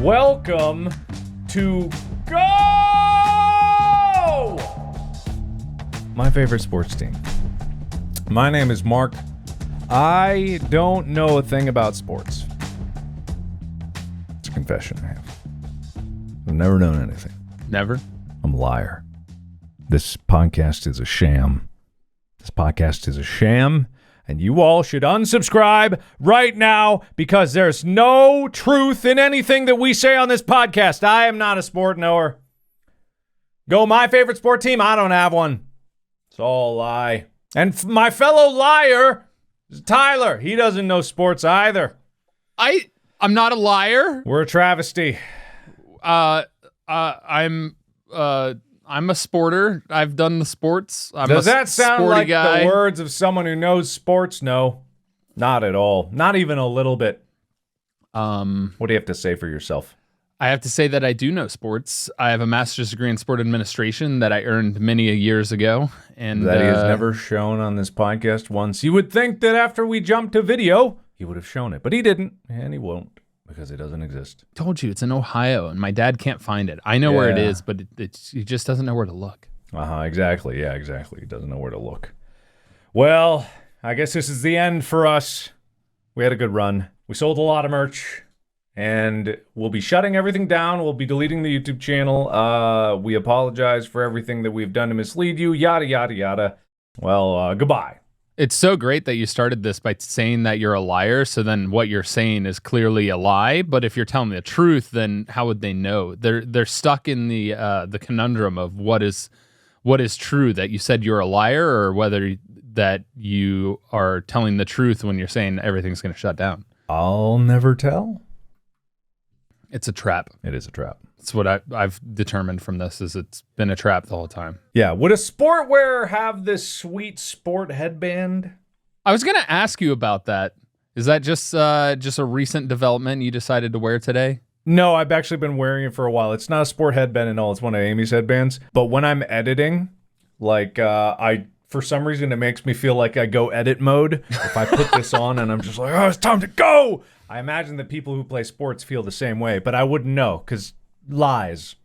Welcome to Go! My favorite sports team. My name is Mark. I don't know a thing about sports. It's a confession I have. I've never known anything. Never? I'm a liar. This podcast is a sham. This podcast is a sham, and you all should unsubscribe right now because there's no truth in anything that we say on this podcast. I am not a sport knower. Go my favorite sport team? I don't have one. It's all a lie. And my fellow liar is Tyler. He doesn't know sports either. I'm not a liar. We're a travesty. I'm a sporter. I've done the sports. Does that sound like guy. The words of someone who knows sports? No, not at all. Not even a little bit. What do you have to say for yourself? I have to say that I do know sports. I have a master's degree in sport administration that I earned many years ago. And that he has never shown on this podcast once. You would think that after we jumped to video, he would have shown it. But he didn't, and he won't, because it doesn't exist. Told you, it's in Ohio, and my dad can't find it. I know where it is, but he just doesn't know where to look. Exactly. Yeah, exactly. He doesn't know where to look. Well, I guess this is the end for us. We had a good run. We sold a lot of merch. And we'll be shutting everything down. We'll be deleting the YouTube channel. We apologize for everything that we've done to mislead you. Yada, yada, yada. Well, goodbye. It's so great that you started this by saying that you're a liar. So then what you're saying is clearly a lie. But if you're telling the truth, then how would they know? They're stuck in the conundrum of what is true, that you said you're a liar, or whether that you are telling the truth when you're saying everything's going to shut down. I'll never tell. It's a trap. It is a trap. It's what I've determined from this, is it's been a trap the whole time. Yeah. Would a sport wearer have this sweet sport headband? I was going to ask you about that. Is that just a recent development you decided to wear today? No, I've actually been wearing it for a while. It's not a sport headband at all. It's one of Amy's headbands. But when I'm editing, like for some reason, it makes me feel like I go edit mode. If I put this on and I'm just like, oh, it's time to go. I imagine that people who play sports feel the same way, but I wouldn't know because lies.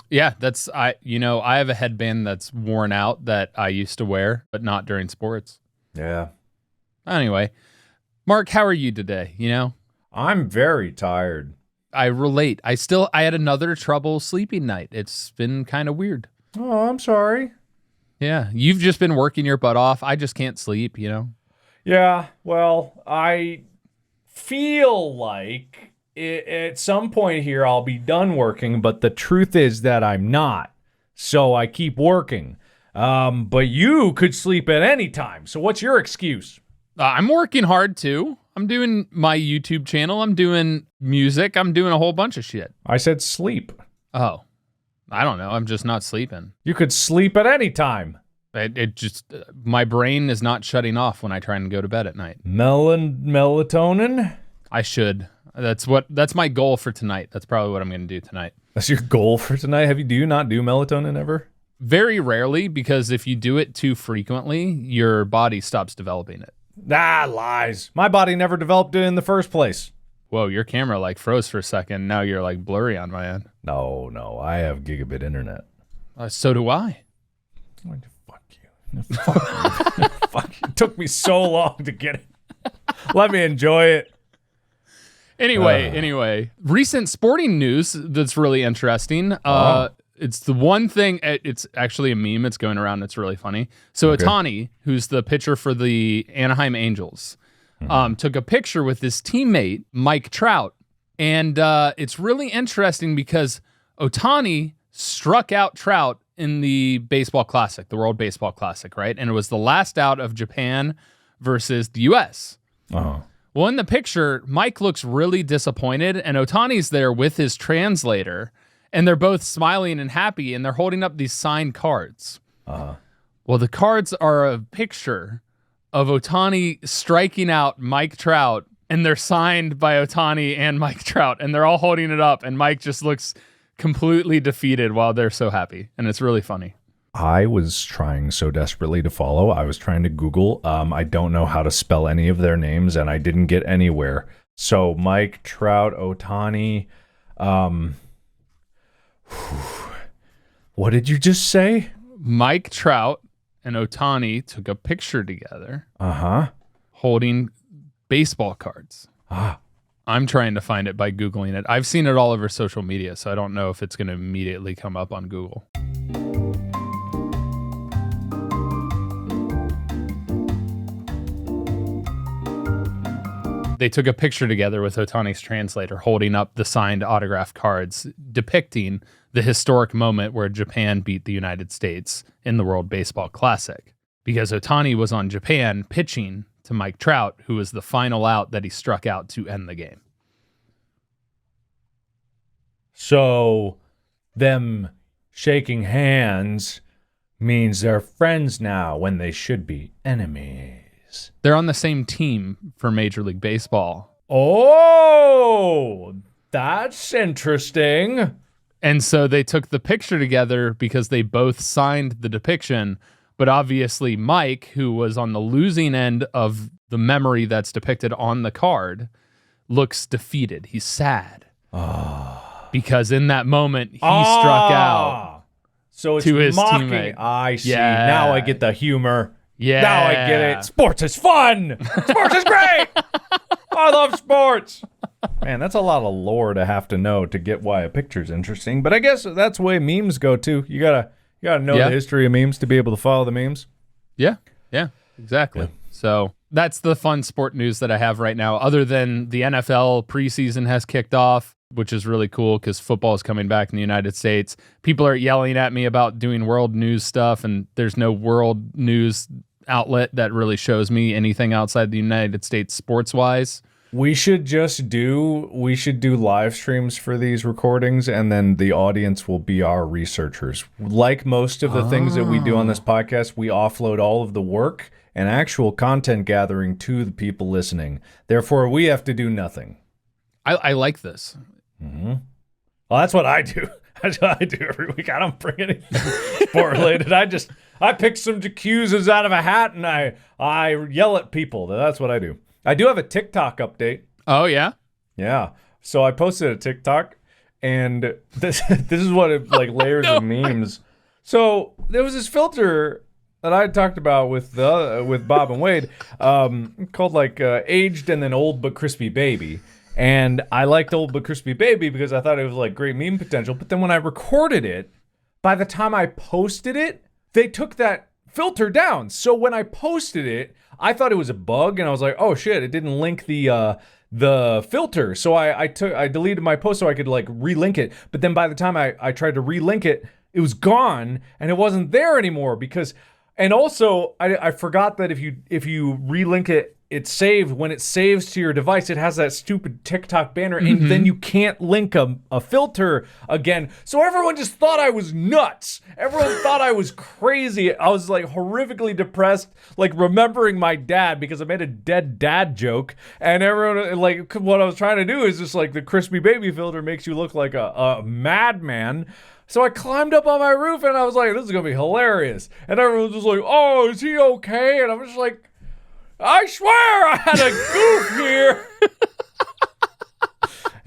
Yeah, I have a headband that's worn out that I used to wear, but not during sports. Yeah. Anyway, Mark, how are you today? I'm very tired. I relate. I had another trouble sleeping night. It's been kind of weird. Oh, I'm sorry. Yeah, you've just been working your butt off. I just can't sleep, Yeah, well, I feel like at some point here I'll be done working, but the truth is that I'm not. So I keep working. But you could sleep at any time. So what's your excuse? I'm working hard too. I'm doing my YouTube channel. I'm doing music. I'm doing a whole bunch of shit. I said sleep. Oh, I don't know. I'm just not sleeping. You could sleep at any time. It just, my brain is not shutting off when I try and go to bed at night. Melatonin? I should. That's my goal for tonight. That's probably what I'm going to do tonight. That's your goal for tonight? Do you not do melatonin ever? Very rarely, because if you do it too frequently, your body stops developing it. Lies. My body never developed it in the first place. Whoa, your camera froze for a second. Now you're blurry on my end. No, I have gigabit internet. So do I. Fuck you. Fuck you. It took me so long to get it. Let me enjoy it. Anyway, recent sporting news that's really interesting. It's the one thing, it's actually a meme. It's going around. It's really funny. So okay. Ohtani, who's the pitcher for the Anaheim Angels, took a picture with his teammate, Mike Trout. And it's really interesting because Ohtani struck out Trout in the baseball classic, the World Baseball Classic, right? And it was the last out of Japan versus the U.S. Uh-huh. Well, in the picture, Mike looks really disappointed, and Ohtani's there with his translator, and they're both smiling and happy, and they're holding up these signed cards. Uh-huh. Well, the cards are a picture of Ohtani striking out Mike Trout, and they're signed by Ohtani and Mike Trout, and they're all holding it up, and Mike just looks completely defeated while they're so happy, and it's really funny. I was trying so desperately to follow. I was trying to Google. I don't know how to spell any of their names, and I didn't get anywhere. So Mike Trout, Ohtani, What did you just say? Mike Trout and Ohtani took a picture together. Holding baseball cards. I'm trying to find it by Googling it. I've seen it all over social media, so I don't know if it's going to immediately come up on Google. They took a picture together with Ohtani's translator holding up the signed autograph cards depicting the historic moment where Japan beat the United States in the World Baseball Classic. Because Ohtani was on Japan pitching to Mike Trout, who was the final out that he struck out to end the game. So them shaking hands means they're friends now when they should be enemies. They're on the same team for Major League Baseball. Oh, that's interesting. And so they took the picture together because they both signed the depiction. But obviously Mike, who was on the losing end of the memory that's depicted on the card, looks defeated. He's sad. Because in that moment, he struck out. So it's to his mocking. teammate. I see. Yeah. Now I get the humor. Yeah. Now I get it. Sports is fun. Sports is great. I love sports. Man, that's a lot of lore to have to know to get why a picture's interesting. But I guess that's the way memes go too. You gotta know the history of memes to be able to follow the memes. Yeah, exactly. Yeah. So that's the fun sport news that I have right now. Other than the NFL preseason has kicked off, which is really cool because football is coming back in the United States. People are yelling at me about doing world news stuff, and there's no world news outlet that really shows me anything outside the United States sports-wise. We should do live streams for these recordings, and then the audience will be our researchers. Like most of the things that we do on this podcast, we offload all of the work and actual content gathering to the people listening. Therefore, we have to do nothing. I like this. Mm-hmm. Well, that's what I do. That's what I do every week. I don't bring anything sport related. I pick some accuses out of a hat and I yell at people. That's what I do. I do have a TikTok update. Oh yeah? Yeah. So I posted a TikTok, and this is what it layers of memes. So there was this filter that I had talked about with Bob and Wade, called aged and then old but crispy baby. And I liked Old But Crispy Baby because I thought it was great meme potential. But then when I recorded it, by the time I posted it, they took that filter down. So when I posted it, I thought it was a bug, and I was like, oh shit, it didn't link the filter. So I deleted my post so I could relink it. But then by the time I tried to relink it, it was gone and it wasn't there anymore because, and also I forgot that if you relink it, it's saved. When it saves to your device, it has that stupid TikTok banner, and then you can't link a filter again. So everyone just thought I was nuts. Everyone thought I was crazy. I was horrifically depressed, remembering my dad because I made a dead dad joke, and everyone what I was trying to do is just the crispy baby filter makes you look like a madman. So I climbed up on my roof and I was like, this is gonna be hilarious. And everyone was just like, oh, is he okay? And I was just like, I swear I had a goof here.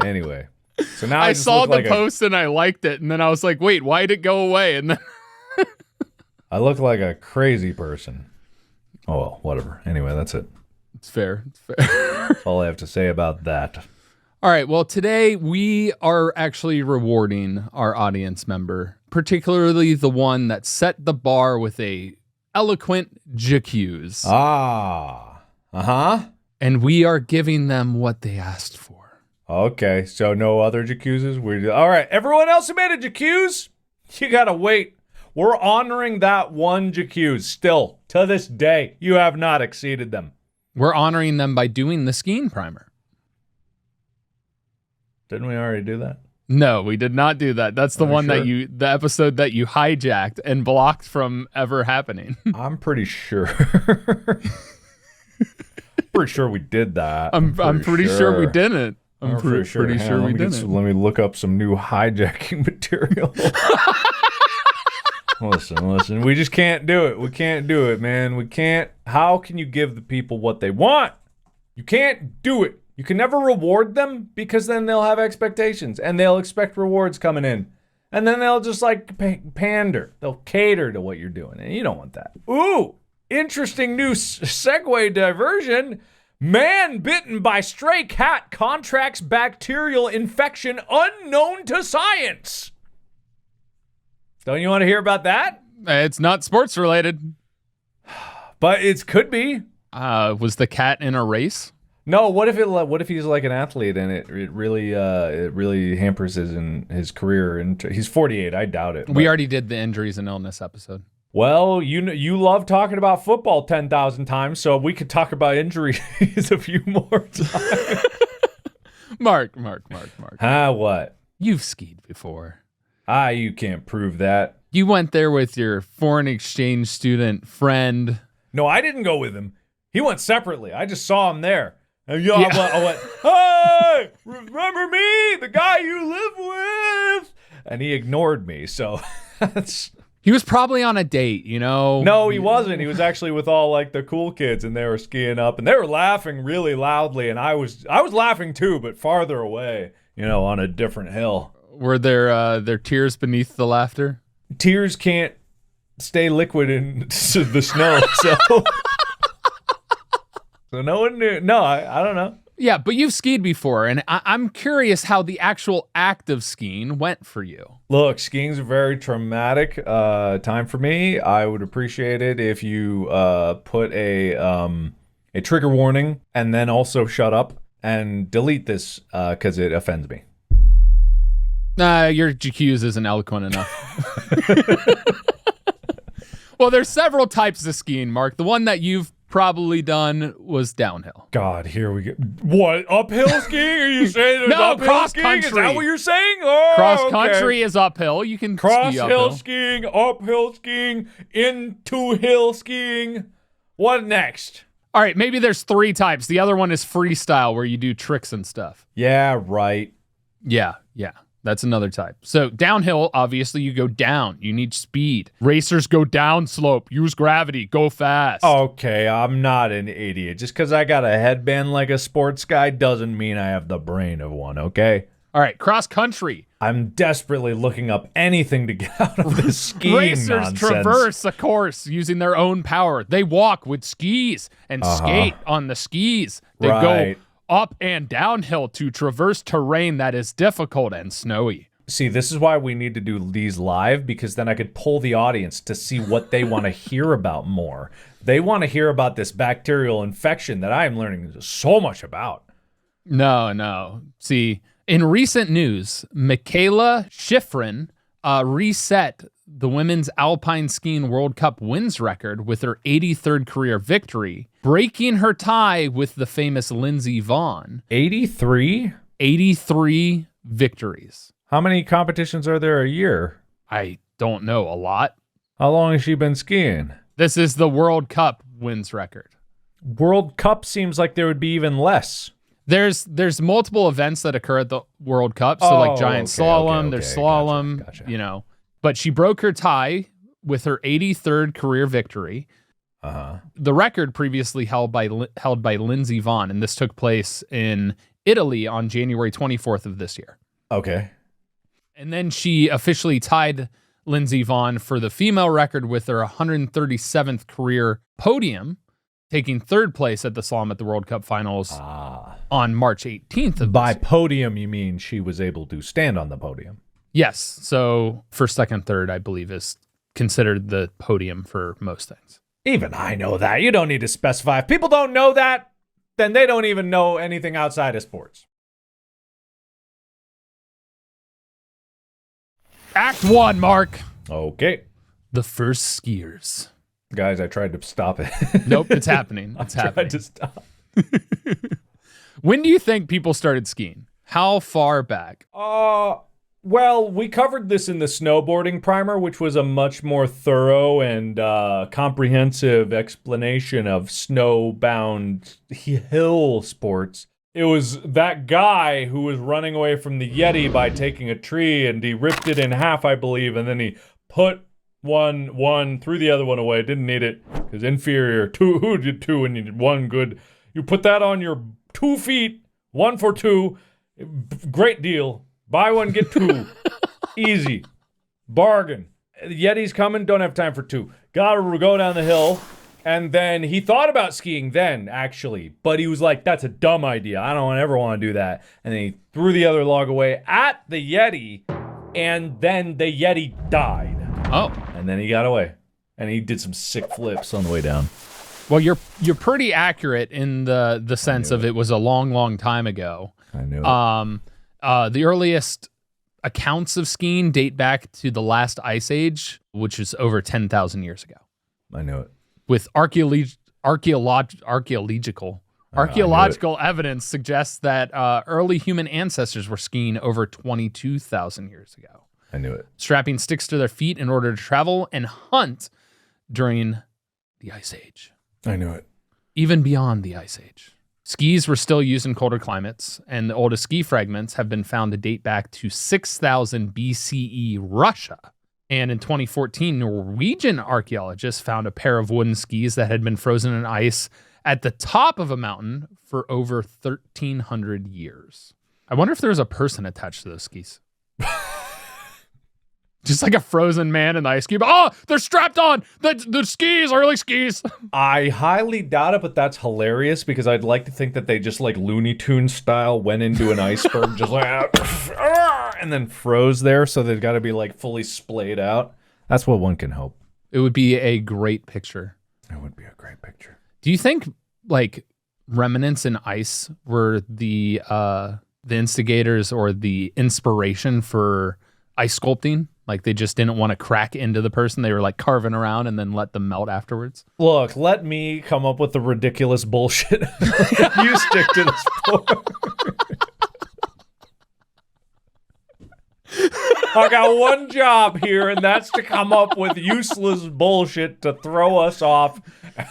Anyway, so now I saw the post and I liked it, and then I was like, wait, why did it go away? And then I look like a crazy person. Oh well, whatever. Anyway, that's it. It's fair. That's all I have to say about that. All right, well, today we are actually rewarding our audience member, particularly the one that set the bar with a eloquent j'accuse. And we are giving them what they asked for. Okay, so no other j'accuses? All right, everyone else who made a j'accuse, you gotta wait. We're honoring that one j'accuse still. To this day, you have not exceeded them. We're honoring them by doing the skiing primer. Didn't we already do that? No, we did not do that. That's the one sure? the episode that you hijacked and blocked from ever happening. I'm pretty sure. Pretty sure we did that. I'm pretty sure we didn't. I'm pretty sure we didn't. Let me look up some new hijacking material. Listen. We just can't do it. We can't do it, man. We can't. How can you give the people what they want? You can't do it. You can never reward them because then they'll have expectations and they'll expect rewards coming in. And then they'll just like pander. They'll cater to what you're doing. And you don't want that. Ooh, interesting new segue diversion. Man bitten by stray cat contracts bacterial infection unknown to science. Don't you want to hear about that? It's not sports related. But it could be. Was the cat in a race? No, what if he's like an athlete and it really hampers his career, and he's 48. I doubt it. We already did the injuries and illness episode. Well, you love talking about football 10,000 times, so we could talk about injuries a few more times. Mark. What? You've skied before. You can't prove that. You went there with your foreign exchange student friend. No, I didn't go with him. He went separately. I just saw him there. And I went, hey, remember me, the guy you live with? And he ignored me, so that's... He was probably on a date, you know? No, he wasn't. He was actually with all like the cool kids, and they were skiing up, and they were laughing really loudly, and I was laughing too, but farther away, on a different hill. Were there tears beneath the laughter? Tears can't stay liquid in the snow, so... So no one knew. No, I don't know. Yeah, but you've skied before, and I'm curious how the actual act of skiing went for you. Look, skiing's a very traumatic time for me. I would appreciate it if you put a trigger warning and then also shut up and delete this because it offends me. Your GQs isn't eloquent enough. Well, there's several types of skiing, Mark. The one that you've probably done was downhill. God, here we go. What? Uphill skiing? Are you saying there's no, uphill cross skiing? country. Is that what you're saying? Oh, cross country is uphill. You can cross ski hill uphill. skiing, uphill skiing, into hill skiing. What next? All right, maybe there's 3 types. The other one is freestyle, where you do tricks and stuff. Yeah, right. Yeah. That's another type. So downhill, obviously, you go down. You need speed. Racers go down slope. Use gravity. Go fast. Okay, I'm not an idiot. Just because I got a headband like a sports guy doesn't mean I have the brain of one, okay? All right, cross country. I'm desperately looking up anything to get out of this skiing Racers nonsense. traverse a course using their own power. They walk with skis and skate on the skis. They go up and downhill to traverse terrain that is difficult and snowy. See, this is why we need to do these live, because then I could pull the audience to see what they want to hear about more. They want to hear about this bacterial infection that I am learning so much about. No. See, in recent news, Michaela Schifrin reset the Women's Alpine Skiing World Cup wins record with her 83rd career victory, breaking her tie with the famous Lindsey Vonn. 83? 83 victories. How many competitions are there a year? I don't know. A lot. How long has she been skiing? This is the World Cup wins record. World Cup seems like there would be even less. There's multiple events that occur at the World Cup. So like giant slalom, there's slalom, Gotcha. But she broke her tie with her 83rd career victory. The record previously held by Lindsey Vonn, and this took place in Italy on January 24th of this year. Okay. And then she officially tied Lindsey Vonn for the female record with her 137th career podium, taking 3rd place at the slalom at the World Cup finals on March 18th. By podium, you mean she was able to stand on the podium? Yes. So first, second, third, I believe, is considered the podium for most things. Even I know that. You don't need to specify. If people don't know that, then they don't even know anything outside of sports. Act 1, Mark. Okay. The first skiers. Guys, I tried to stop it. Nope, it's happening. It's happening. I tried to stop. When do you think people started skiing? How far back? Well, we covered this in the snowboarding primer, which was a much more thorough and comprehensive explanation of snowbound hill sports. It was that guy who was running away from the Yeti by taking a tree, and he ripped it in half, I believe, and then he put one, threw the other one away. Didn't need it, because inferior. Who did two and you did one good? You put that on your 2 feet 1 for 2. Great deal. Buy one, get 2. Easy. Bargain. Yeti's coming, don't have time for 2. Gotta go down the hill. And then he thought about skiing then, actually. But he was like, that's a dumb idea. I don't ever want to do that. And then he threw the other log away at the Yeti. And then the Yeti died. Oh. And then he got away. And he did some sick flips on the way down. Well, you're pretty accurate in the sense of it was a long, long time ago. I knew it. The earliest accounts of skiing date back to the last ice age, which is over 10,000 years ago. I knew it. With archaeological evidence suggests that early human ancestors were skiing over 22,000 years ago. I knew it. Strapping sticks to their feet in order to travel and hunt during the Ice Age. I knew it. Even beyond the Ice Age. Skis were still used in colder climates, and the oldest ski fragments have been found to date back to 6,000 BCE Russia. And in 2014, Norwegian archaeologists found a pair of wooden skis that had been frozen in ice at the top of a mountain for over 1,300 years. I wonder if there's a person attached to those skis. Just like a frozen man in the ice cube. Oh, they're strapped on. The skis, early skis. I highly doubt it, but that's hilarious because I'd like to think that they just like Looney Tunes style went into an iceberg, just like, and then froze there. So they've got to be like fully splayed out. That's what one can hope. It would be a great picture. It would be a great picture. Do you think like remnants in ice were the instigators or the inspiration for ice sculpting? Like they just didn't want to crack into the person. They were like carving around and then let them melt afterwards. Look, let me come up with the ridiculous bullshit. You stick to this part. I got one job here, and that's to come up with useless bullshit to throw us off.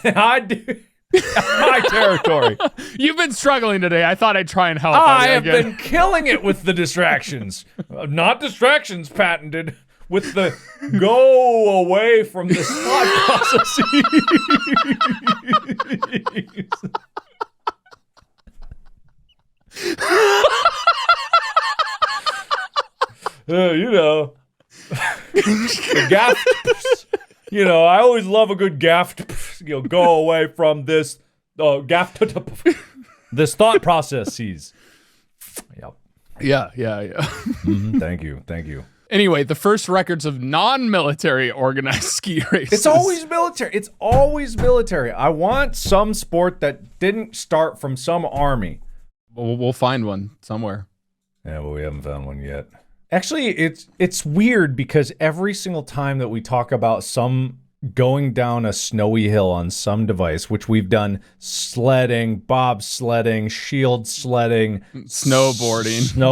And I do. My territory. You've been struggling today. I thought I'd try and help. I have been killing it with the distractions. Not distractions patented. With the go away from this thought processes. You know. The gaff. You know, I always love a good gaff. You know, go away from this gaff. This thought processes. Yep. Yeah. Thank you. Anyway, the first records of non-military organized ski races. It's always military. I want some sport that didn't start from some army. We'll find one somewhere. Yeah, but we haven't found one yet. Actually, it's weird because every single time that we talk about some going down a snowy hill on some device, which we've done sledding, bobsledding, shield sledding, snowboarding,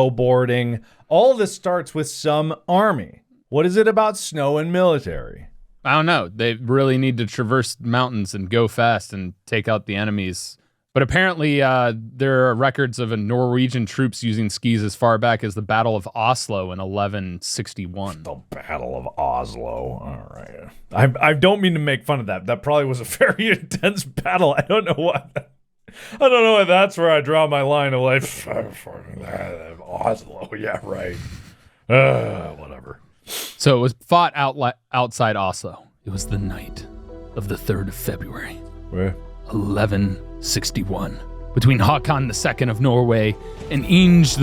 all of this starts with some army. What is it about snow and military? I don't know. They really need to traverse mountains and go fast and take out the enemies. But apparently there are records of Norwegian troops using skis as far back as the Battle of Oslo in 1161. The Battle of Oslo. All right. I don't mean to make fun of that. That probably was a very intense battle. I don't know why. That's where I draw my line of like, Oslo. Yeah, right. Whatever. So it was fought outside Oslo. It was the night of the 3rd of February. Where? 1161, between Håkon II of Norway and Inge I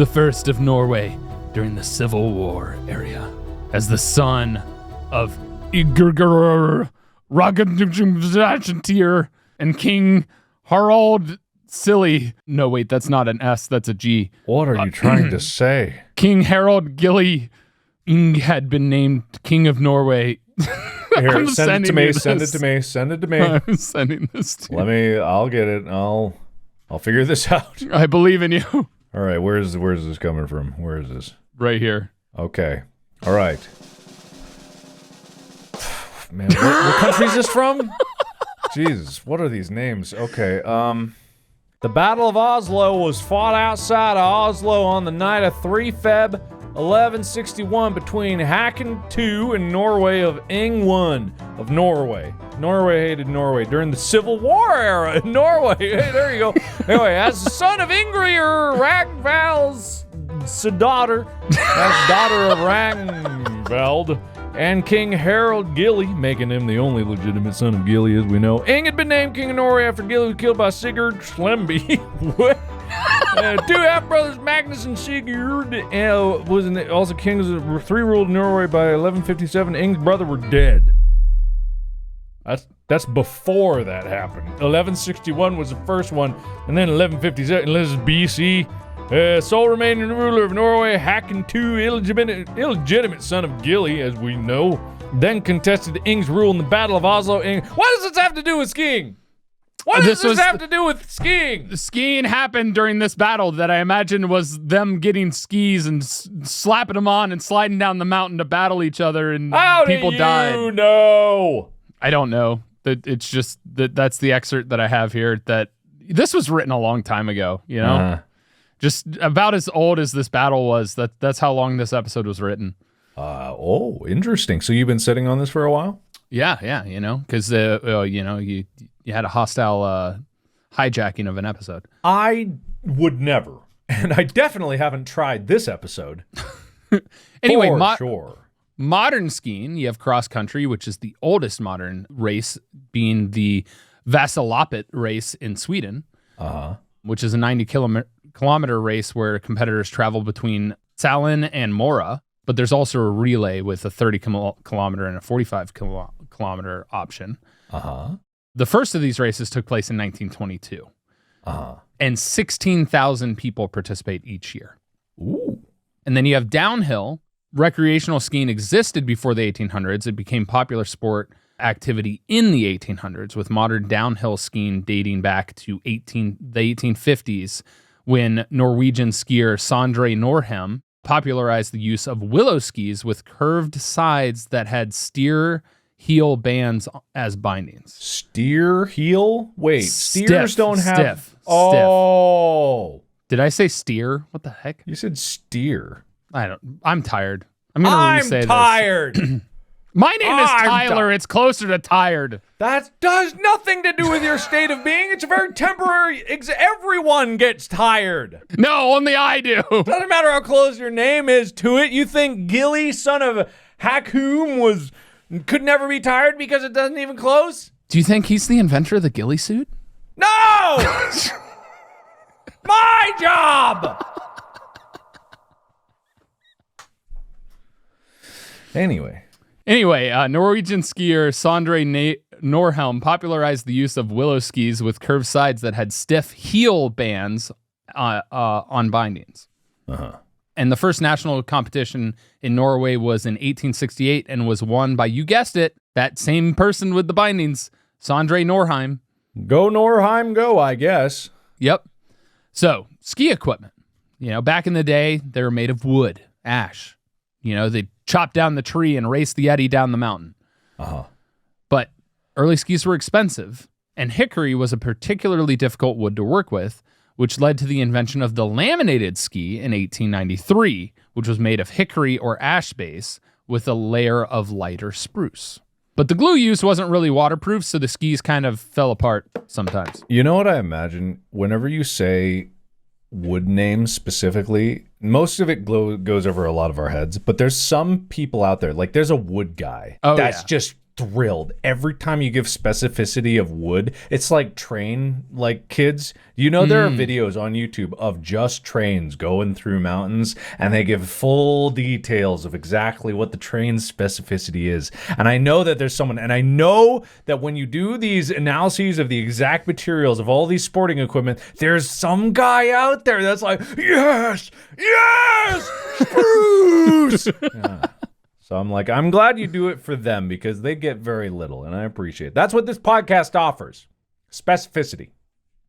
of Norway during the Civil War area. As the son of Igurgur Ragnarur and King Harald Silly. No, wait, that's not an S, that's a G. What are you trying to say? King Harald Gilli Ing had been named King of Norway. Here, send it to me. Send it to me. I'm sending this to you. I'll get it. I'll figure this out. I believe in you. All right, where's this coming from? Where is this? Right here. Okay. All right. Man, what country is this from? Jesus, what are these names? Okay. The Battle of Oslo was fought outside of Oslo on the night of 3 Feb. 1161 between Haakon II and Norway of Ing 1 of Norway. Norway hated Norway during the Civil War era in Norway. Hey, there you go. Anyway, as the son of Ingrid Ragnvald's daughter, as daughter of Ragnvald, and King Harald Gilly, making him the only legitimate son of Gilly as we know. Ing had been named King of Norway after Gilly was killed by Sigurd Slemby. What? Two half-brothers, Magnus and Sigurd, was also kings of three ruled Norway by 1157. Ing's brother were dead. That's before that happened. 1161 was the first one, and then 1157, this is BC. Sole remaining ruler of Norway, Haakon II, illegitimate son of Gilly, as we know, then contested Ing's rule in the Battle of Oslo. What does this have to do with skiing? What does this have to do with skiing? The skiing happened during this battle that I imagine was them getting skis and slapping them on and sliding down the mountain to battle each other, and people died. How do you know? I don't know. It's just that's the excerpt that I have here. That this was written a long time ago, you know? Just about as old as this battle was. That's how long this episode was written. Interesting. So you've been sitting on this for a while? Yeah, you know, because you had a hostile hijacking of an episode. I would never, and I definitely haven't tried this episode. Anyway, sure. Modern skiing, you have cross country, which is the oldest modern race, being the Vasaloppet race in Sweden, which is a 90-kilometer race where competitors travel between Salin and Mora. But there's also a relay with a 30-kilometer and a 45-kilometer option. The first of these races took place in 1922. And 16,000 people participate each year. Ooh. And then you have downhill. Recreational skiing existed before the 1800s. It became popular sport activity in the 1800s, with modern downhill skiing dating back to the 1850s, when Norwegian skier Sondre Norheim popularized the use of willow skis with curved sides that had steer heel bands as bindings. Steer heel? Wait, steers don't have... Stiff. Did I say steer? What the heck? You said steer. I'm tired. I'm going to re-say this. I'm tired. My name is Tyler. It's closer to tired. That does nothing to do with your state of being. It's a very temporary... Everyone gets tired. No, only I do. Doesn't matter how close your name is to it. You think Gilly, son of Haakon, could never be tired because it doesn't even close? Do you think he's the inventor of the ghillie suit? No! My job! Anyway, Norwegian skier Sondre Norheim popularized the use of willow skis with curved sides that had stiff heel bands on bindings. And the first national competition in Norway was in 1868 and was won by, you guessed it, that same person with the bindings, Sondre Norheim. Go Norheim, go, I guess. Yep. So, ski equipment. Back in the day, they were made of wood, ash. They chop down the tree and race the eddy down the mountain. But early skis were expensive, and hickory was a particularly difficult wood to work with, which led to the invention of the laminated ski in 1893, which was made of hickory or ash base with a layer of lighter spruce. But the glue used wasn't really waterproof, so the skis kind of fell apart sometimes. You know what I imagine? Whenever you say wood names specifically, most of it goes over a lot of our heads, but there's some people out there, like there's a wood guy that's just thrilled every time you give specificity of wood. It's like train, like kids. There are videos on YouTube of just trains going through mountains, and they give full details of exactly what the train's specificity is. And I know that there's someone, and I know that when you do these analyses of the exact materials of all these sporting equipment, there's some guy out there that's like, yes, spruce. Yeah. So I'm like, I'm glad you do it for them because they get very little, and I appreciate it. That's what this podcast offers. Specificity.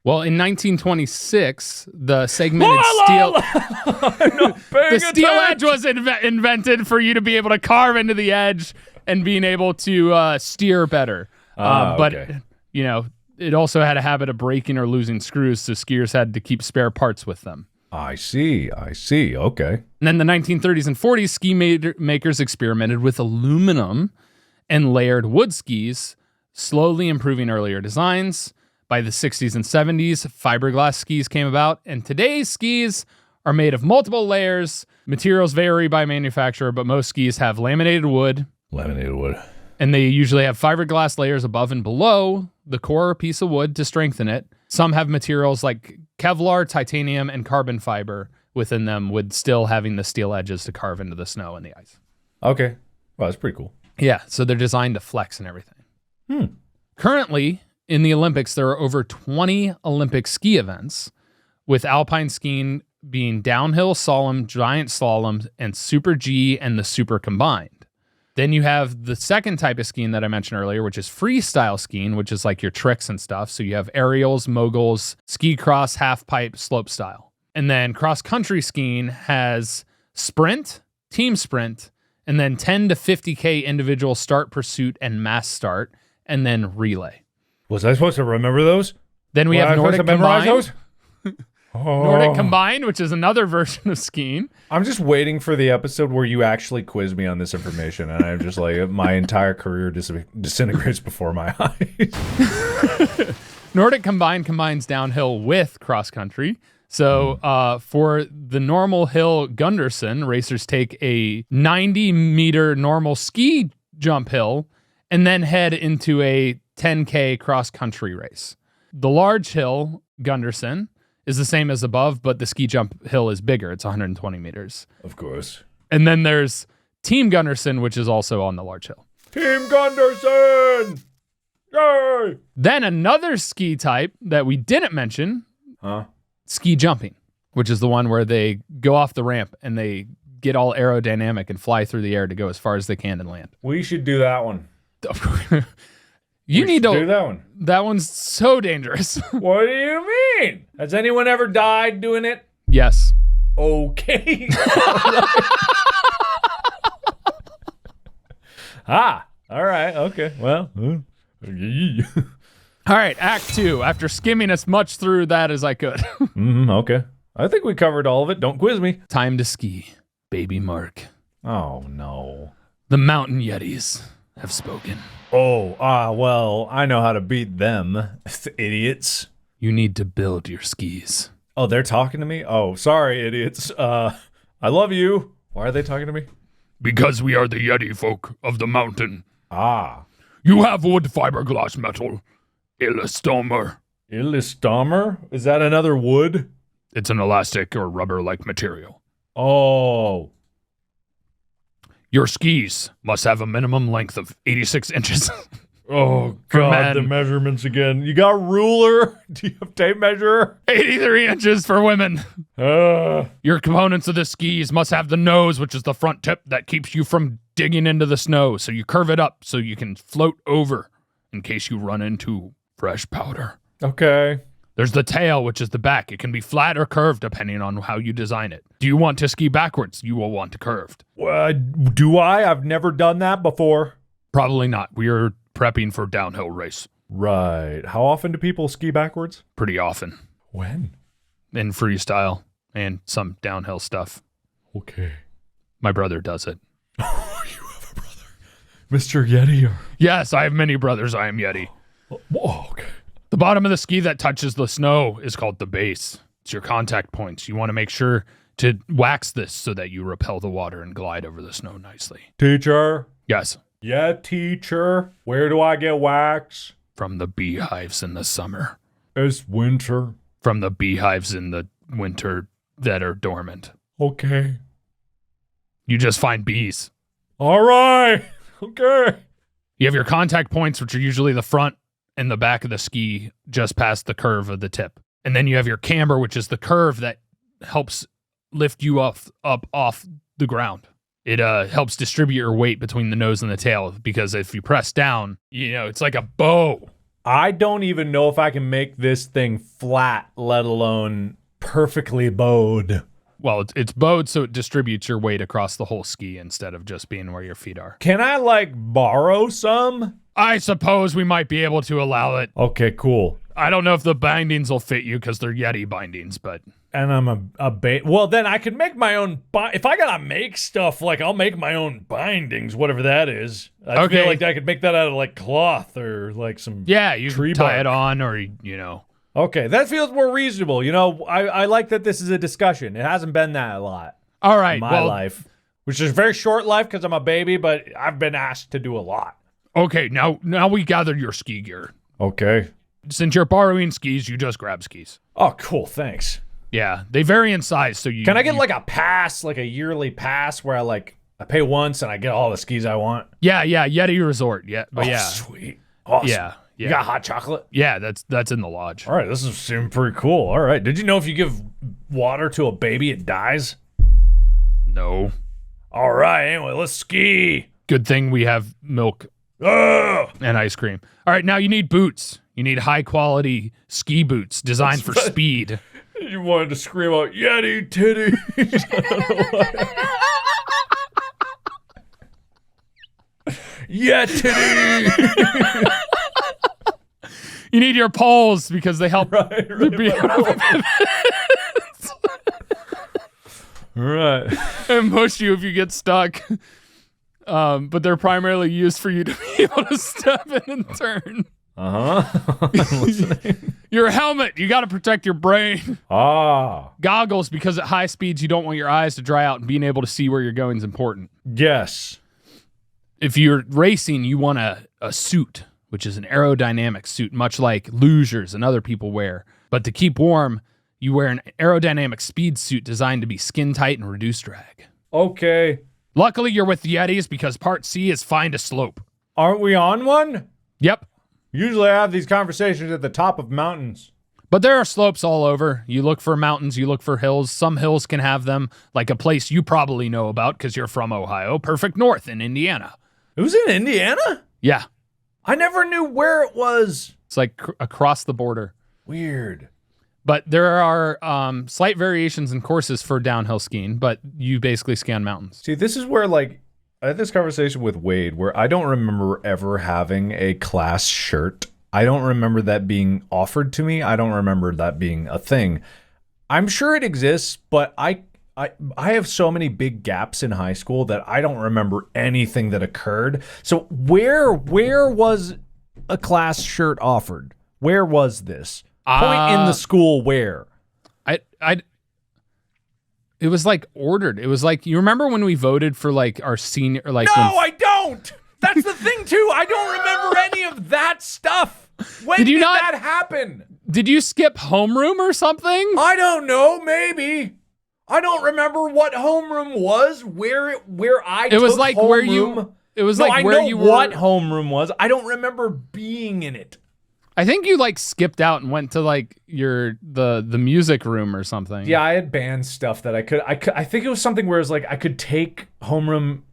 Well, in 1926, the segmented steel... the steel edge was invented for you to be able to carve into the edge and being able to steer better. But, it also had a habit of breaking or losing screws, so skiers had to keep spare parts with them. I see. Okay. And then the 1930s and 40s, ski makers experimented with aluminum and layered wood skis, slowly improving earlier designs. By the 60s and 70s, fiberglass skis came about, and today's skis are made of multiple layers. Materials vary by manufacturer, but most skis have laminated wood. And they usually have fiberglass layers above and below the core piece of wood to strengthen it. Some have materials like Kevlar, titanium, and carbon fiber within them, with still having the steel edges to carve into the snow and the ice. Okay. Well, that's pretty cool. Yeah, so they're designed to flex and everything. Currently, in the Olympics, there are over 20 Olympic ski events, with alpine skiing being downhill, slalom, giant slalom, and super G and the super combined. Then you have the second type of skiing that I mentioned earlier, which is freestyle skiing, which is like your tricks and stuff. So you have aerials, moguls, ski cross, half pipe, slope style. And then cross country skiing has sprint, team sprint, and then 10 to 50K individual start, pursuit, and mass start, and then relay. Was I supposed to remember those? Then we have Nordic Combined. Those? Nordic Combined, which is another version of skiing. I'm just waiting for the episode where you actually quiz me on this information, and I'm just like, my entire career disintegrates before my eyes. Nordic Combined combines downhill with cross country. So for the normal hill Gunderson, racers take a 90-meter normal ski jump hill and then head into a 10K cross country race. The large hill Gunderson is the same as above, but the ski jump hill is bigger. It's 120 meters. Of course. And then there's Team Gunderson, which is also on the large hill. Team Gunderson! Yay! Then another ski type that we didn't mention, ski jumping, which is the one where they go off the ramp and they get all aerodynamic and fly through the air to go as far as they can and land. We should do that one. You need to do that one. That one's so dangerous. What do you mean? Has anyone ever died doing it? Yes. Okay. All right. Okay. Well. All right. Act 2. After skimming as much through that as I could. Okay. I think we covered all of it. Don't quiz me. Time to ski, baby Mark. Oh, no. The mountain yetis have spoken. Well, I know how to beat them, idiots. You need to build your skis. Oh, they're talking to me? Oh, sorry, idiots. I love you. Why are they talking to me? Because we are the Yeti folk of the mountain. You have wood, fiberglass, metal, elastomer. Elastomer? Is that another wood? It's an elastic or rubber-like material. Oh. Your skis must have a minimum length of 86 inches. Oh, God, the measurements again. You got a ruler? Do you have tape measure? 83 inches for women. Your components of the skis must have the nose, which is the front tip that keeps you from digging into the snow. So you curve it up so you can float over in case you run into fresh powder. Okay. There's the tail, which is the back. It can be flat or curved depending on how you design it. Do you want to ski backwards? You will want it curved. Do I? I've never done that before. Probably not. We are prepping for downhill race. Right. How often do people ski backwards? Pretty often. When? In freestyle and some downhill stuff. Okay. My brother does it. Oh, you have a brother. Mr. Yeti? Yes, I have many brothers. I am Yeti. Oh, okay. The bottom of the ski that touches the snow is called the base. It's your contact points. You want to make sure to wax this so that you repel the water and glide over the snow nicely. Teacher? Yes. Yeah, teacher. Where do I get wax? From the beehives in the summer. It's winter. From the beehives in the winter that are dormant. Okay. You just find bees. All right. Okay. You have your contact points, which are usually the front and the back of the ski just past the curve of the tip. And then you have your camber, which is the curve that helps lift you up off the ground. It helps distribute your weight between the nose and the tail, because if you press down, it's like a bow. I don't even know if I can make this thing flat, let alone perfectly bowed. Well, it's bowed, so it distributes your weight across the whole ski instead of just being where your feet are. Can I, like, borrow some? I suppose we might be able to allow it. Okay, cool. I don't know if the bindings will fit you because they're Yeti bindings, but... And I'm well, then I can make my own... If I gotta make stuff, like, I'll make my own bindings, whatever that is. I feel like I could make that out of, like, cloth or, like, some you tree can tie bark. it on or, you know... Okay, that feels more reasonable. You know, I like that this is a discussion. It hasn't been that a lot All right, in my life, which is a very short life because I'm a baby, but I've been asked to do a lot. Okay, now we gathered your ski gear. Okay. Since you're borrowing skis, you just grab skis. Oh, cool. Thanks. Yeah, they vary in size, so you... Can I get like a pass, like a yearly pass where I pay once and I get all the skis I want? Yeah, Yeti Resort, yeah. But yeah. Sweet. Awesome. Yeah. You got hot chocolate? Yeah, that's in the lodge. All right, this is seeming pretty cool. All right. Did you know if you give water to a baby, it dies? No. All right, anyway, let's ski. Good thing we have milk and ice cream. All right, now you need boots. You need high-quality ski boots designed for speed. You wanted to scream out, Yeti titties. I don't know why. Yeah, titty. You need your poles because they help. Right. And push you if you get stuck. But they're primarily used for you to be able to step in and turn. I'm listening. Your helmet, you got to protect your brain. Goggles, because at high speeds you don't want your eyes to dry out, and being able to see where you're going is important. Yes. If you're racing, you want a suit, which is an aerodynamic suit, much like lugers and other people wear. But to keep warm, you wear an aerodynamic speed suit designed to be skin tight and reduce drag. Okay. Luckily, you're with the Yetis because part C is find a slope. Aren't we on one? Yep. Usually I have these conversations at the top of mountains. But there are slopes all over. You look for mountains, you look for hills. Some hills can have them, like a place you probably know about because you're from Ohio, Perfect North in Indiana. It was in Indiana? Yeah. I never knew where it was. It's like across the border. Weird. But there are slight variations in courses for downhill skiing, but you basically ski on mountains. See, this is where, like, I had this conversation with Wade where I don't remember ever having a class shirt. I don't remember that being offered to me. I don't remember that being a thing. I'm sure it exists, but I have so many big gaps in high school that I don't remember anything that occurred. So where was a class shirt offered? Where was this? Point in the school where? It was like ordered. It was like, you remember when we voted for like our senior, like No, I don't. That's the thing too. I don't remember any of that stuff. When did that happen? Did you skip homeroom or something? I don't know. Maybe. I don't remember what homeroom was. Where I. It was took like homeroom. where you. It was No, like I where know you were. what homeroom was. I don't remember being in it. I think you like skipped out and went to like the music room or something. Yeah, I had band stuff that I could. I think it was something where it was like I could take homeroom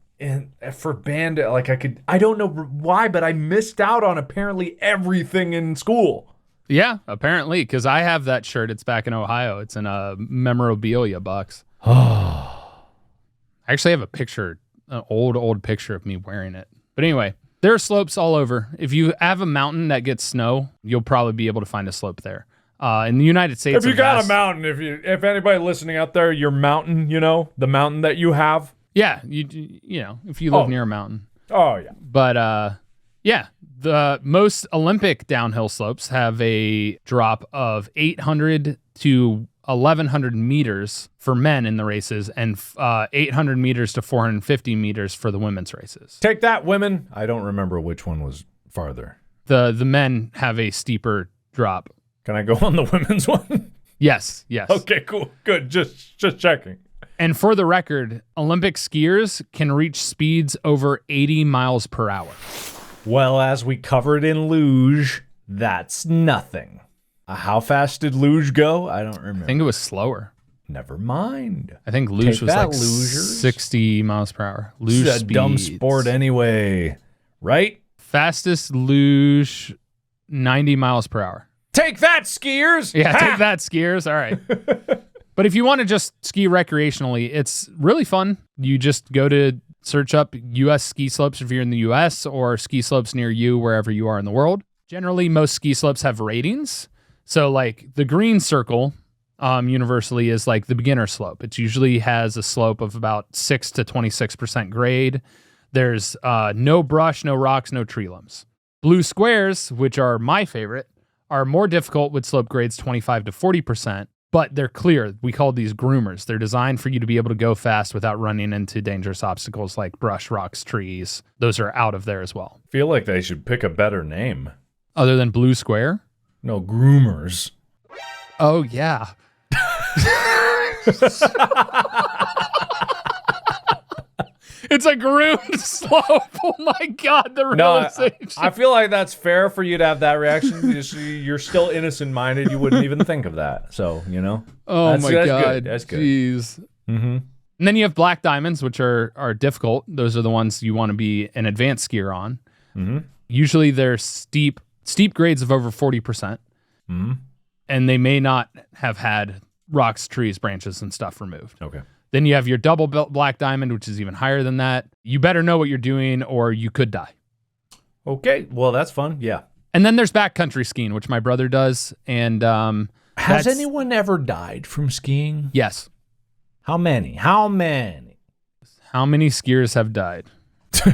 for band. Like I don't know why, but I missed out on apparently everything in school. Yeah, apparently, because I have that shirt. It's back in Ohio. It's in a memorabilia box. I actually have a picture, an old picture of me wearing it. But anyway, there are slopes all over. If you have a mountain that gets snow, you'll probably be able to find a slope there. In the United States, if you got a mountain, if anybody listening out there, your mountain, the mountain that you have. Yeah, you know, if you live near a mountain. Oh yeah. But yeah, the most Olympic downhill slopes have a drop of 800 to 1,100 meters for men in the races, and 800 meters to 450 meters for the women's races. Take that, women. I don't remember which one was farther. The men have a steeper drop. Can I go on the women's one? Yes. Okay, cool. Good. Just checking. And for the record, Olympic skiers can reach speeds over 80 miles per hour. Well, as we covered in luge, that's nothing. How fast did luge go? I don't remember. I think it was slower. Never mind. I think luge was like losers. 60 miles per hour. Luge It's a dumb sport anyway, right? Fastest luge, 90 miles per hour. Take that, skiers! Yeah, take that, skiers. All right. But if you want to just ski recreationally, it's really fun. You just go to search up U.S. ski slopes if you're in the U.S. or ski slopes near you wherever you are in the world. Generally, most ski slopes have ratings. So like the green circle universally is like the beginner slope. It usually has a slope of about 6 to 26% grade. There's no brush, no rocks, no tree limbs. Blue squares, which are my favorite, are more difficult with slope grades 25 to 40%, but they're clear. We call these groomers. They're designed for you to be able to go fast without running into dangerous obstacles like brush, rocks, trees. Those are out of there as well. I feel like they should pick a better name. Other than Blue Square? No, groomers. Oh, yeah. It's a groomed slope. Oh my God, the realization. I feel like that's fair for you to have that reaction. You're still innocent-minded. You wouldn't even think of that. So, you know. Oh that's God. Good. That's good. Jeez. Mm-hmm. And then you have black diamonds, which are difficult. Those are the ones you want to be an advanced skier on. Mm-hmm. Usually they're steep grades of over 40%. Mm-hmm. And they may not have had rocks, trees, branches, and stuff removed. Okay. Then you have your double black diamond, which is even higher than that. You better know what you're doing or you could die. Okay. Well, that's fun. Yeah. And then there's backcountry skiing, which my brother does. And has anyone ever died from skiing? Yes. How many? How many skiers have died?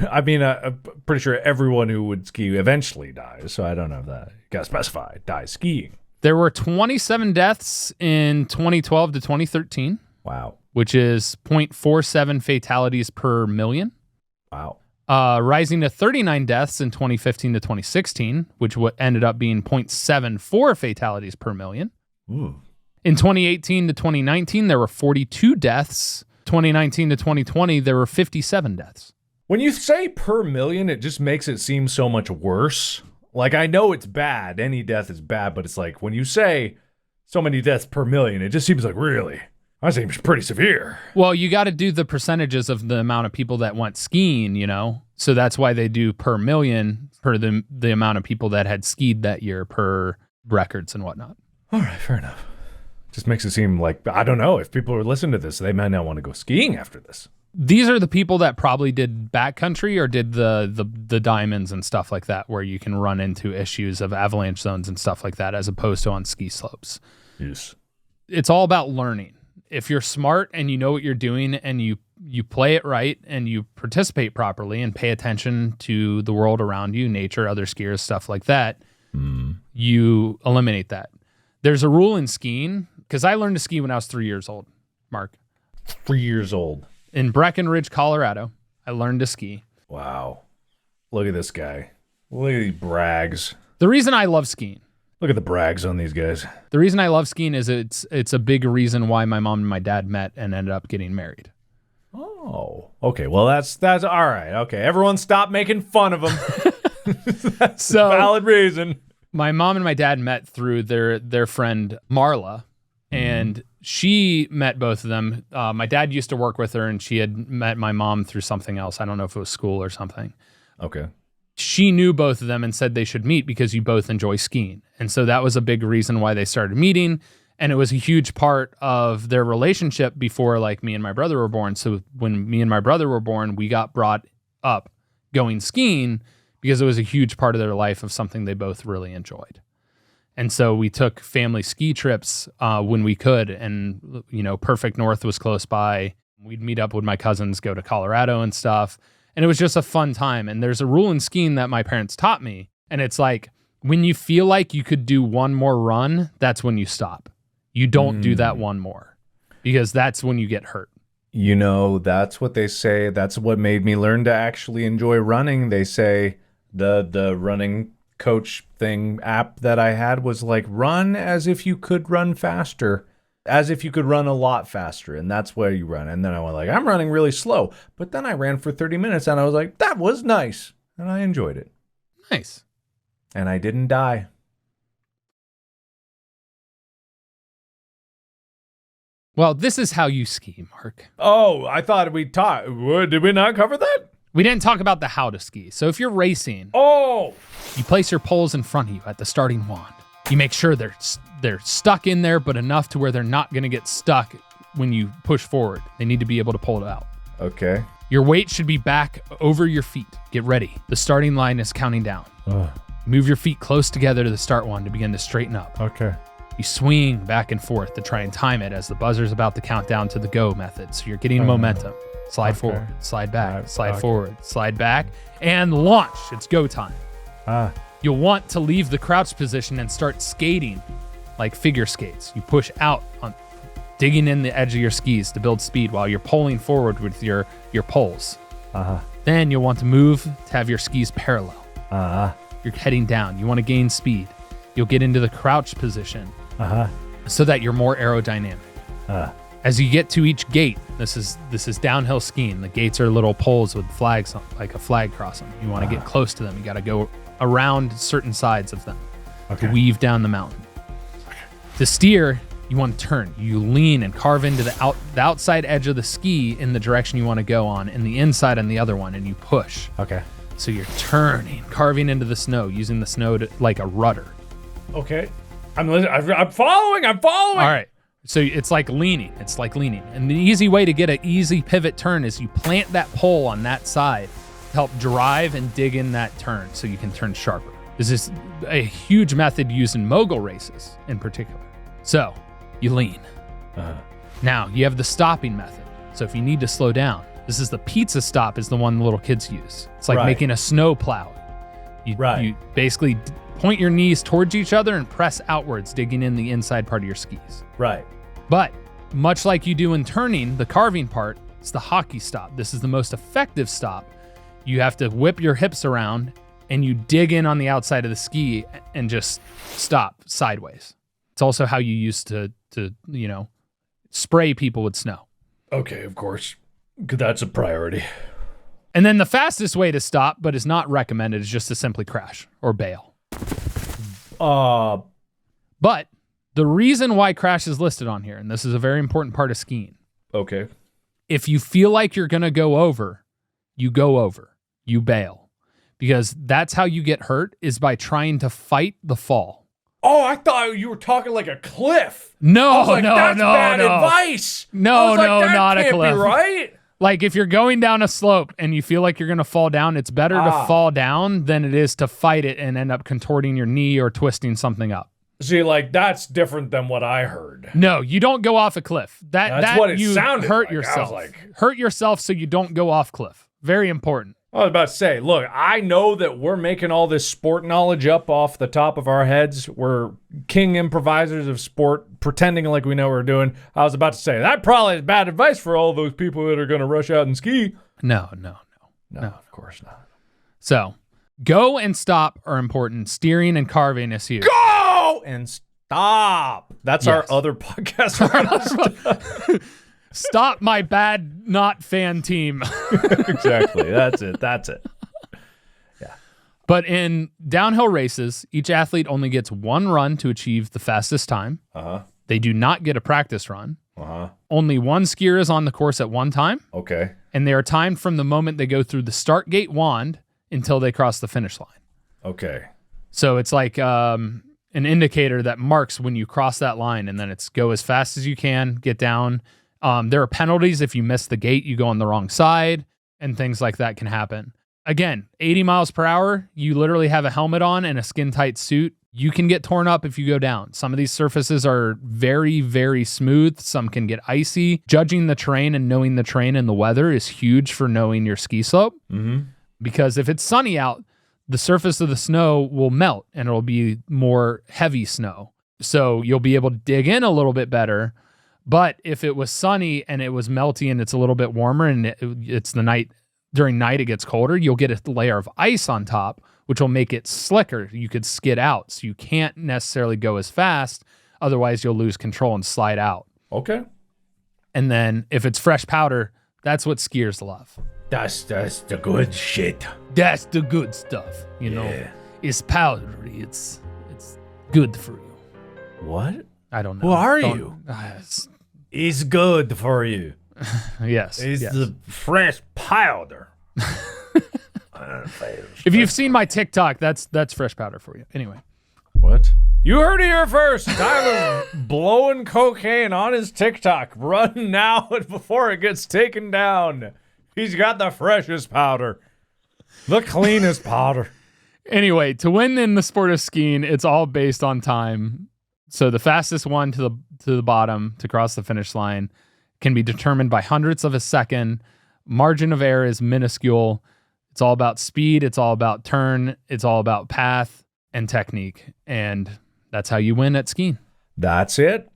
I mean, I'm pretty sure everyone who would ski eventually dies. So I don't know if that. You got to specify. Die skiing. There were 27 deaths in 2012 to 2013. Wow. Which is 0.47 fatalities per million. Wow. Rising to 39 deaths in 2015 to 2016, which ended up being 0.74 fatalities per million. Ooh. In 2018 to 2019, there were 42 deaths. 2019 to 2020, there were 57 deaths. When you say per million, it just makes it seem so much worse. Like, I know it's bad. Any death is bad, but it's like when you say so many deaths per million, it just seems like, really? That seems pretty severe. Well, you got to do the percentages of the amount of people that went skiing, you know? So that's why they do per million per the amount of people that had skied that year per records and whatnot. All right, fair enough. Just makes it seem like, I don't know, if people are listening to this, they might not want to go skiing after this. These are the people that probably did backcountry or did the diamonds and stuff like that, where you can run into issues of avalanche zones and stuff like that, as opposed to on ski slopes. Yes. It's all about learning. If you're smart and you know what you're doing and you play it right and you participate properly and pay attention to the world around you, nature, other skiers, stuff like that, you eliminate that. There's a rule in skiing, because I learned to ski when I was 3 years old, Mark. 3 years old. In Breckenridge, Colorado, I learned to ski. Wow. Look at this guy. Look at these brags. The reason I love skiing. Look at the brags on these guys. The reason I love skiing is it's a big reason why my mom and my dad met and ended up getting married. Oh, okay. Well, that's all right. Okay, everyone stop making fun of them. That's a valid reason. My mom and my dad met through their friend Marla, and she met both of them. My dad used to work with her, and she had met my mom through something else. I don't know if it was school or something. Okay. She knew both of them and said they should meet because you both enjoy skiing. And so that was a big reason why they started meeting. And it was a huge part of their relationship before, like, me and my brother were born. So when me and my brother were born, we got brought up going skiing because it was a huge part of their life of something they both really enjoyed. And so we took family ski trips when we could. And, you know, Perfect North was close by. We'd meet up with my cousins, go to Colorado and stuff. And it was just a fun time. And there's a rule in skiing that my parents taught me. And it's like, when you feel like you could do one more run, that's when you stop. You don't do that one more, because that's when you get hurt. You know, that's what they say. That's what made me learn to actually enjoy running. They say the running coach thing app that I had was like, run as if you could run faster, as if you could run a lot faster. And that's where you run. And then I went like, I'm running really slow. But then I ran for 30 minutes and I was like, that was nice. And I enjoyed it. Nice. And I didn't die. Well, this is how you ski, Mark. Oh, I thought we talked. Did we not cover that? We didn't talk about the how to ski. So if you're racing, Oh, you place your poles in front of you at the starting wand. You make sure they're stuck in there, but enough to where they're not going to get stuck when you push forward. They need to be able to pull it out. Okay. Your weight should be back over your feet. Get ready. The starting line is counting down. Move your feet close together to the start one to begin to straighten up. Okay. You swing back and forth to try and time it as the buzzer's about to count down to the go method. So you're getting momentum. Slide forward, slide back, slide forward, slide back, and launch. It's go time. You'll want to leave the crouch position and start skating like figure skates. You push out, digging in the edge of your skis to build speed while you're pulling forward with your poles. Then you'll want to move to have your skis parallel. You're heading down. You want to gain speed. You'll get into the crouch position so that you're more aerodynamic. As you get to each gate, this is downhill skiing. The gates are little poles with flags, like a flag cross them. You want to get close to them. You got to go around certain sides of them to weave down the mountain. To steer, you want to turn. You lean and carve into the outside edge of the ski in the direction you want to go on, and the inside on the other one, and you push. Okay. So you're turning, carving into the snow, using the snow like a rudder. Okay. I'm following. All right. So it's like leaning. And the easy way to get an easy pivot turn is you plant that pole on that side to help drive and dig in that turn so you can turn sharper. This is a huge method used in mogul races in particular. So you lean. Now you have the stopping method. So if you need to slow down, this is the pizza stop, is the one the little kids use. It's like making a snow plow. You basically point your knees towards each other and press outwards, digging in the inside part of your skis. Right. But much like you do in turning, the carving part, it's the hockey stop. This is the most effective stop. You have to whip your hips around and you dig in on the outside of the ski and just stop sideways. It's also how you used to spray people with snow. Okay, of course. That's a priority. And then the fastest way to stop, but is not recommended, is just to simply crash or bail. But the reason why crash is listed on here, and this is a very important part of skiing. Okay. If you feel like you're going to go over, you bail. Because that's how you get hurt, is by trying to fight the fall. Oh, I thought you were talking like a cliff. No, that's bad advice. No, not a cliff. Be right? Like if you're going down a slope and you feel like you're going to fall down, it's better to fall down than it is to fight it and end up contorting your knee or twisting something up. See, like that's different than what I heard. No, you don't go off a cliff. That's what it you sounded hurt like. yourself. I was like, hurt yourself so you don't go off cliff. Very important. I was about to say, look, I know that we're making all this sport knowledge up off the top of our heads. We're king improvisers of sport, pretending like we know what we're doing. I was about to say, that probably is bad advice for all those people that are going to rush out and ski. No, of course not. So, go and stop are important. Steering and carving is here. Go and stop. That's our other podcast. Stop my bad not fan team. Exactly. That's it. Yeah. But in downhill races, each athlete only gets one run to achieve the fastest time. They do not get a practice run. Only one skier is on the course at one time. Okay. And they are timed from the moment they go through the start gate wand until they cross the finish line. Okay. So it's like an indicator that marks when you cross that line, and then it's go as fast as you can, get down. There are penalties if you miss the gate, you go on the wrong side, and things like that can happen. Again, 80 miles per hour, you literally have a helmet on and a skin-tight suit. You can get torn up if you go down. Some of these surfaces are very, very smooth. Some can get icy. Judging the terrain and knowing the terrain and the weather is huge for knowing your ski slope. Because if it's sunny out, the surface of the snow will melt and it'll be more heavy snow. So you'll be able to dig in a little bit better. But if it was sunny and it was melty and it's a little bit warmer and it's the night, during night it gets colder, you'll get a layer of ice on top, which will make it slicker. You could skid out. So you can't necessarily go as fast. Otherwise, you'll lose control and slide out. Okay. And then if it's fresh powder, that's what skiers love. That's the good shit. That's the good stuff. You know, it's powdery. It's good for you. What? I don't know. Who are you? It's good for you. Yes. It's the fresh powder. If you've seen my TikTok, that's fresh powder for you. Anyway. What? You heard it here first. Tyler's blowing cocaine on his TikTok. Run now before it gets taken down. He's got the freshest powder. The cleanest powder. Anyway, to win in the sport of skiing, it's all based on time. So the fastest one to the bottom to cross the finish line can be determined by hundredths of a second. Margin of error is minuscule. It's all about speed. It's all about turn. It's all about path and technique. And that's how you win at skiing. That's it.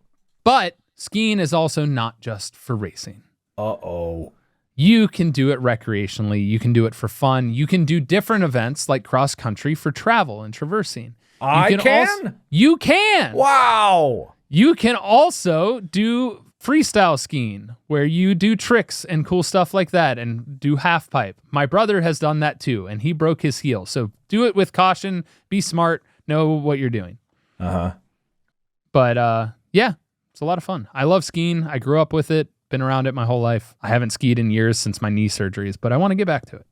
But skiing is also not just for racing. Uh-oh. You can do it recreationally. You can do it for fun. You can do different events like cross country for travel and traversing. You can. Wow. You can also do freestyle skiing where you do tricks and cool stuff like that and do half pipe. My brother has done that too, and he broke his heel. So do it with caution, be smart, know what you're doing. Uh-huh. But yeah, it's a lot of fun. I love skiing. I grew up with it, been around it my whole life. I haven't skied in years since my knee surgeries, but I want to get back to it.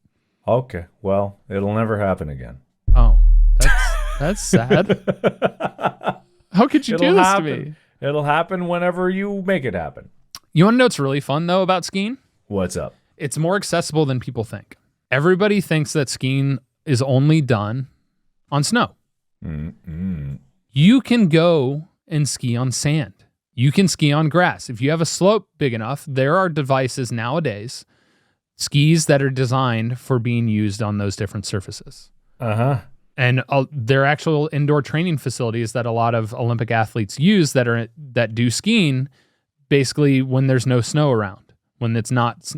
Okay. Well, it'll never happen again. Oh, that's sad. How could you do this to me? It'll happen whenever you make it happen. You want to know what's really fun, though, about skiing? What's up? It's more accessible than people think. Everybody thinks that skiing is only done on snow. Mm-mm. You can go and ski on sand. You can ski on grass. If you have a slope big enough, there are devices nowadays, skis that are designed for being used on those different surfaces. Uh-huh. And there are actual indoor training facilities that a lot of Olympic athletes use that do skiing basically when there's no snow around, when it's not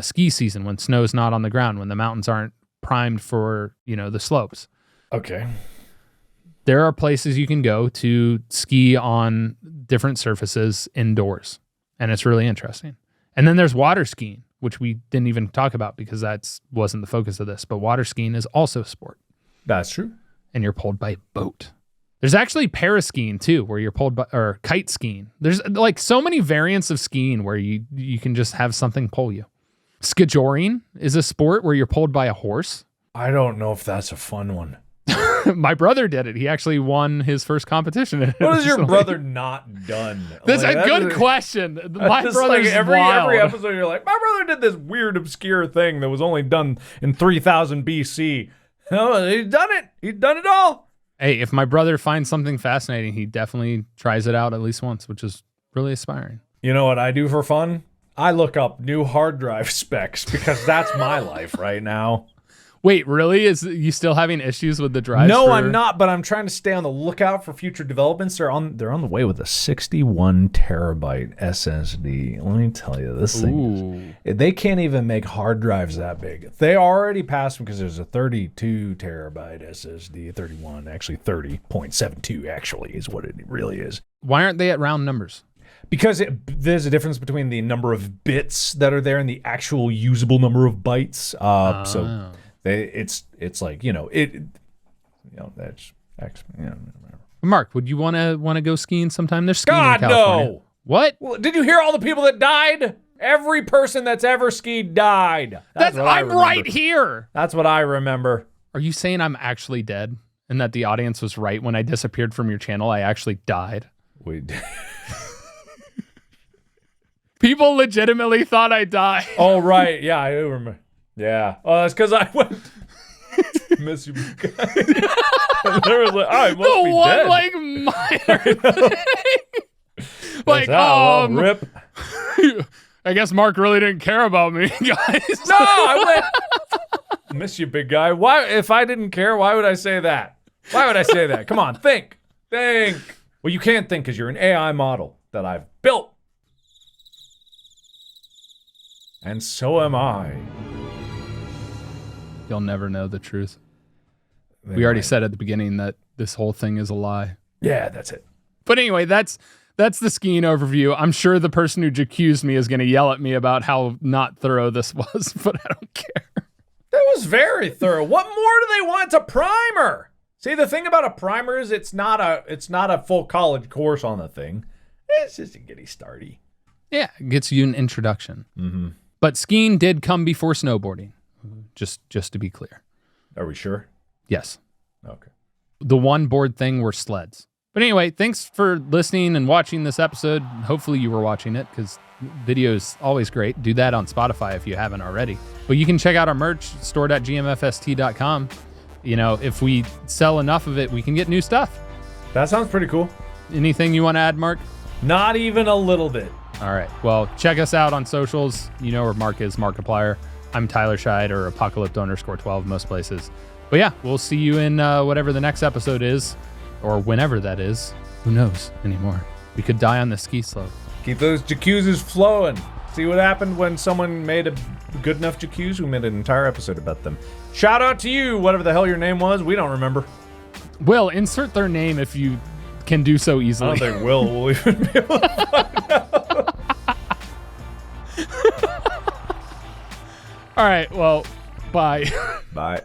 ski season, when snow's not on the ground, when the mountains aren't primed for, the slopes. Okay. There are places you can go to ski on different surfaces indoors, and it's really interesting. And then there's water skiing, which we didn't even talk about because that wasn't the focus of this, but water skiing is also a sport. That's true. And you're pulled by a boat. There's actually paraskiing too, where you're pulled by, or kite skiing. There's like so many variants of skiing where you can just have something pull you. Skijoring is a sport where you're pulled by a horse. I don't know if that's a fun one. My brother did it. He actually won his first competition. What has your brother not done? That's a good question. My brother's like every wild. episode you're like, my brother did this weird obscure thing that was only done in 3000 BC. Oh, he's done it. He's done it all. Hey, if my brother finds something fascinating, he definitely tries it out at least once, which is really aspiring. You know what I do for fun? I look up new hard drive specs because that's my life right now. Wait, really? Is you still having issues with the drives? No, I'm not, but I'm trying to stay on the lookout for future developments. They're on the way with a 61 terabyte SSD. Let me tell you, this thing they can't even make hard drives that big. They already passed them because there's a 32 terabyte SSD, 31, actually 30.72 actually is what it really is. Why aren't they at round numbers? Because there's a difference between the number of bits that are there and the actual usable number of bytes. So it's like, that's X, whatever. Mark, would you want to go skiing sometime? There's skiing in California. No. What? Well, did you hear all the people that died? Every person that's ever skied died. I'm right here. That's what I remember. Are you saying I'm actually dead and that the audience was right when I disappeared from your channel? I actually died. People legitimately thought I died. Oh, right. Yeah, I do remember. Yeah. Oh, that's because I went. Miss you, guys. And there was like, I must be dead. Like minor thing. Like, rip. I guess Mark really didn't care about me, guys. No, I went. Miss you, big guy. Why? If I didn't care, why would I say that? Why would I say that? Come on, think. Well, you can't think because you're an AI model that I've built. And so am I. You'll never know the truth. We already said at the beginning that this whole thing is a lie. Yeah, that's it. But anyway, that's the skiing overview. I'm sure the person who accused me is going to yell at me about how not thorough this was, but I don't care. That was very thorough. What more do they want? It's a primer. See, the thing about a primer is it's not a full college course on the thing. It's just a giddy starty. Yeah, it gets you an introduction. Mm-hmm. But skiing did come before snowboarding. Just to be clear. Are we sure? Yes. Okay. The one board thing were sleds. But anyway, thanks for listening and watching this episode. Hopefully you were watching it because video is always great. Do that on Spotify if you haven't already. But you can check out our merch, store.gmfst.com. You know, if we sell enough of it, we can get new stuff. That sounds pretty cool. Anything you want to add, Mark? Not even a little bit. All right. Well, check us out on socials. You know where Mark is, Markiplier. I'm Tyler Scheid or Apocalypto_12 most places. But yeah, we'll see you in whatever the next episode is, or whenever that is. Who knows anymore? We could die on the ski slope. Keep those jacuzzis flowing. See what happened when someone made a good enough jacuzzi? We made an entire episode about them. Shout out to you, whatever the hell your name was. We don't remember. Will, insert their name if you can do so easily. I don't think Will will even be able to find out. All right, well, bye. Bye.